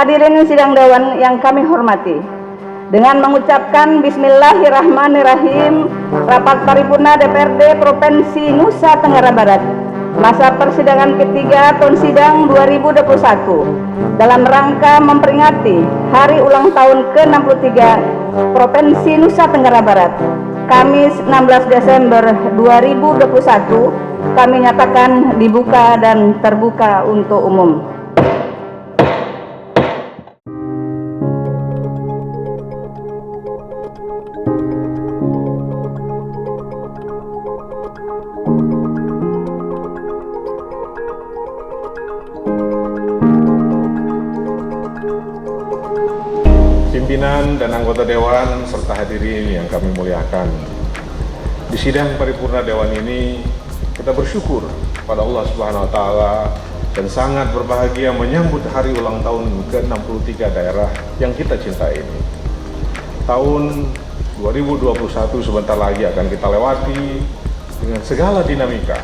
Hadirin sidang dewan yang kami hormati, dengan mengucapkan Bismillahirrahmanirrahim, rapat paripurna DPRD Provinsi Nusa Tenggara Barat, masa persidangan ketiga tahun sidang 2021, dalam rangka memperingati Hari Ulang Tahun ke-63 Provinsi Nusa Tenggara Barat, Kamis 16 Desember 2021, kami nyatakan dibuka dan terbuka untuk umum. Pimpinan dan anggota Dewan serta hadirin yang kami muliakan, di sidang paripurna Dewan ini kita bersyukur pada Allah Subhanahu wa Ta'ala dan sangat berbahagia menyambut hari ulang tahun ke-63 daerah yang kita cintai ini. Tahun 2021 sebentar lagi akan kita lewati dengan segala dinamika,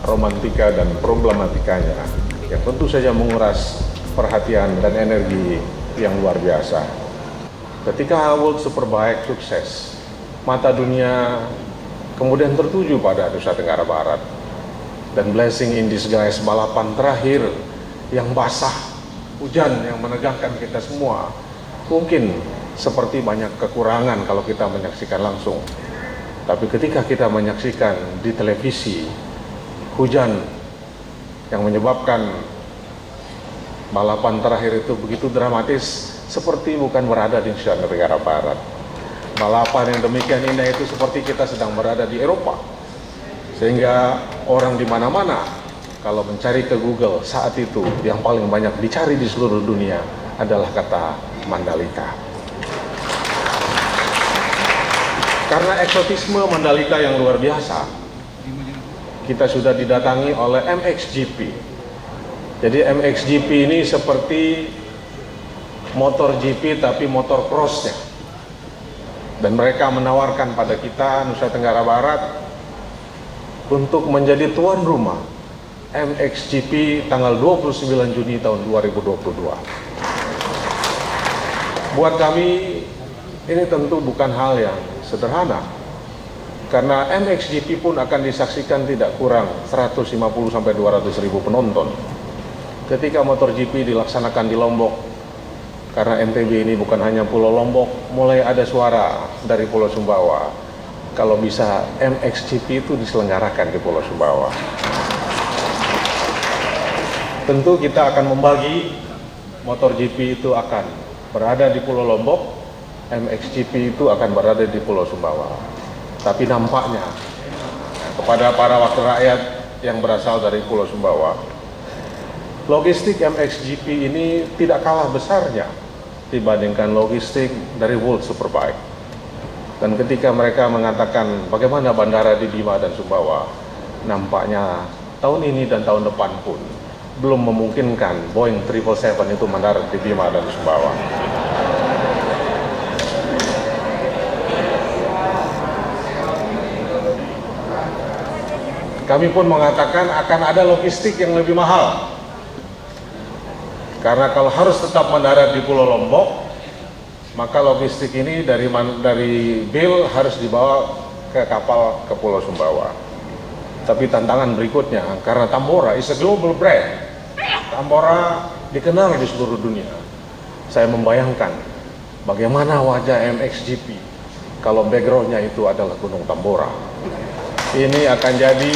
romantika dan problematikanya yang tentu saja menguras perhatian dan energi yang luar biasa. Ketika World Superbike sukses, mata dunia kemudian tertuju pada Nusa Tenggara Barat. Dan blessing in disguise, balapan terakhir yang basah, hujan yang menegangkan kita semua, mungkin seperti banyak kekurangan kalau kita menyaksikan langsung. Tapi ketika kita menyaksikan di televisi, hujan yang menyebabkan balapan terakhir itu begitu dramatis, seperti bukan berada di Nusa Tenggara Barat. Balapan yang demikian indah itu seperti kita sedang berada di Eropa. Sehingga orang di mana-mana kalau mencari ke Google saat itu, yang paling banyak dicari di seluruh dunia adalah kata Mandalika. Karena eksotisme Mandalika yang luar biasa, kita sudah didatangi oleh MXGP. Jadi MXGP ini seperti motor GP tapi motor crossnya, dan mereka menawarkan pada kita Nusa Tenggara Barat untuk menjadi tuan rumah MXGP tanggal 29 Juni tahun 2022. Buat kami ini tentu bukan hal yang sederhana, karena MXGP pun akan disaksikan tidak kurang 150 sampai 200 ribu penonton. Ketika motor GP dilaksanakan di Lombok, karena NTB ini bukan hanya Pulau Lombok, mulai ada suara dari Pulau Sumbawa, kalau bisa MXGP itu diselenggarakan di Pulau Sumbawa. Tentu kita akan membagi, motor GP itu akan berada di Pulau Lombok, MXGP itu akan berada di Pulau Sumbawa. Tapi nampaknya kepada para wakil rakyat yang berasal dari Pulau Sumbawa, logistik MXGP ini tidak kalah besarnya dibandingkan logistik dari World Superbike. Dan ketika mereka mengatakan bagaimana bandara di Bima dan Sumbawa, nampaknya tahun ini dan tahun depan pun belum memungkinkan Boeing 777 itu mendarat di Bima dan Sumbawa. Kami pun mengatakan akan ada logistik yang lebih mahal, karena kalau harus tetap mendarat di Pulau Lombok, maka logistik ini dari Bil harus dibawa ke kapal ke Pulau Sumbawa. Tapi tantangan berikutnya, karena Tambora is a global brand, Tambora dikenal di seluruh dunia. Saya membayangkan bagaimana wajah MXGP kalau backgroundnya itu adalah Gunung Tambora. Ini akan jadi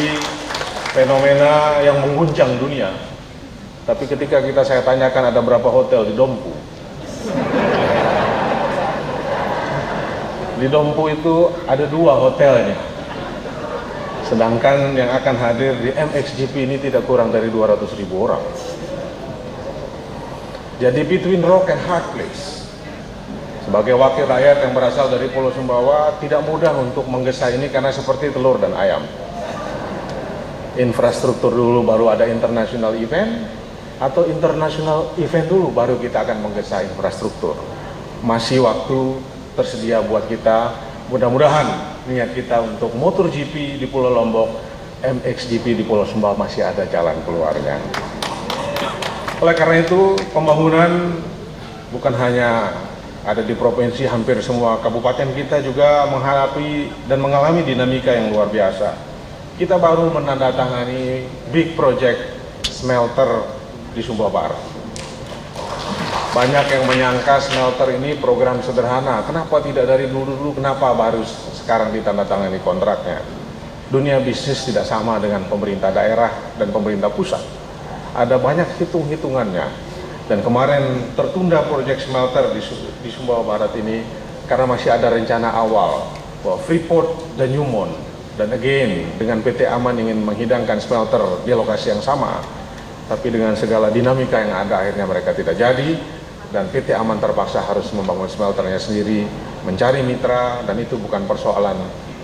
fenomena yang mengguncang dunia. Tapi ketika saya tanyakan ada berapa hotel di Dompu, di Dompu itu ada 2 hotelnya, sedangkan yang akan hadir di MXGP ini tidak kurang dari 200 ribu orang. Jadi between rock and hard place, sebagai wakil rakyat yang berasal dari Pulau Sumbawa, tidak mudah untuk menggesa ini karena seperti telur dan ayam. Infrastruktur dulu, baru ada international event, atau international event dulu baru kita akan menggesa infrastruktur. Masih waktu tersedia buat kita. Mudah-mudahan niat kita untuk MotoGP di Pulau Lombok, MXGP di Pulau Sumbawa masih ada jalan keluarnya. Oleh karena itu, pembangunan bukan hanya ada di provinsi, hampir semua kabupaten kita juga menghadapi dan mengalami dinamika yang luar biasa. Kita baru menandatangani big project smelter di Sumbawa Barat. Banyak yang menyangka smelter ini program sederhana. Kenapa tidak dari dulu-dulu? Kenapa baru sekarang ditandatangani kontraknya? Dunia bisnis tidak sama dengan pemerintah daerah dan pemerintah pusat. Ada banyak hitung-hitungannya. Dan kemarin tertunda proyek smelter di Sumbawa Barat ini karena masih ada rencana awal bahwa Freeport dan Newmont dan again dengan PT Aman ingin menghidangkan smelter di lokasi yang sama. Tapi dengan segala dinamika yang ada akhirnya mereka tidak jadi dan PT Aman terpaksa harus membangun smelternya sendiri, mencari mitra, dan itu bukan persoalan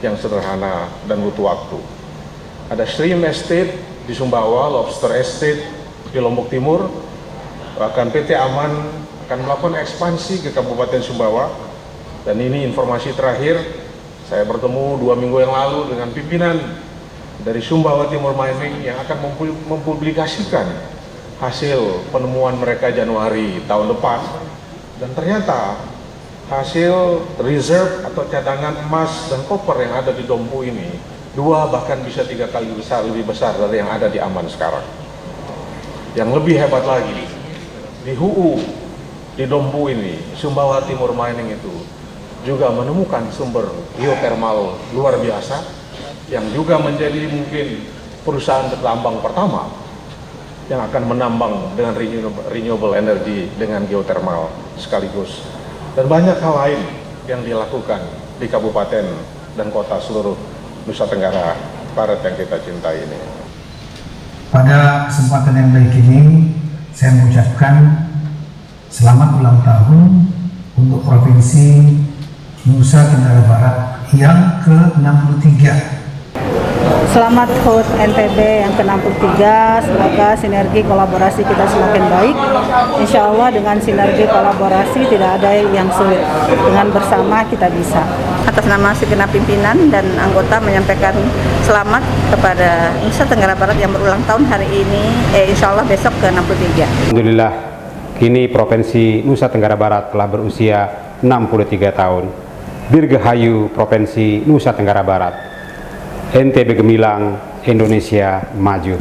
yang sederhana dan butuh waktu. Ada Shrimp Estate di Sumbawa, Lobster Estate di Lombok Timur. Bahkan PT Aman akan melakukan ekspansi ke Kabupaten Sumbawa. Dan ini informasi terakhir, saya bertemu 2 minggu yang lalu dengan pimpinan dari Sumbawa Timur Mining yang akan mempublikasikan hasil penemuan mereka Januari tahun depan. Dan ternyata hasil reserve atau cadangan emas dan koper yang ada di Dompu ini 2 bahkan bisa 3 kali lebih besar dari yang ada di Aman sekarang. Yang lebih hebat lagi, di HUU di Dompu ini, Sumbawa Timur Mining itu juga menemukan sumber geotermal luar biasa yang juga menjadi mungkin perusahaan tambang pertama yang akan menambang dengan renewable energy dengan geotermal sekaligus. Dan banyak hal lain yang dilakukan di kabupaten dan kota seluruh Nusa Tenggara Barat yang kita cintai ini. Pada kesempatan yang baik ini, saya mengucapkan selamat ulang tahun untuk Provinsi Nusa Tenggara Barat yang ke-63. Selamat HUT NTB yang ke-63, semoga sinergi kolaborasi kita semakin baik. Insya Allah dengan sinergi kolaborasi tidak ada yang sulit, dengan bersama kita bisa. Atas nama segenap pimpinan dan anggota menyampaikan selamat kepada Nusa Tenggara Barat yang berulang tahun hari ini, insya Allah besok ke-63. Alhamdulillah, kini Provinsi Nusa Tenggara Barat telah berusia 63 tahun. Dirgahayu Provinsi Nusa Tenggara Barat. NTB Gemilang, Indonesia maju.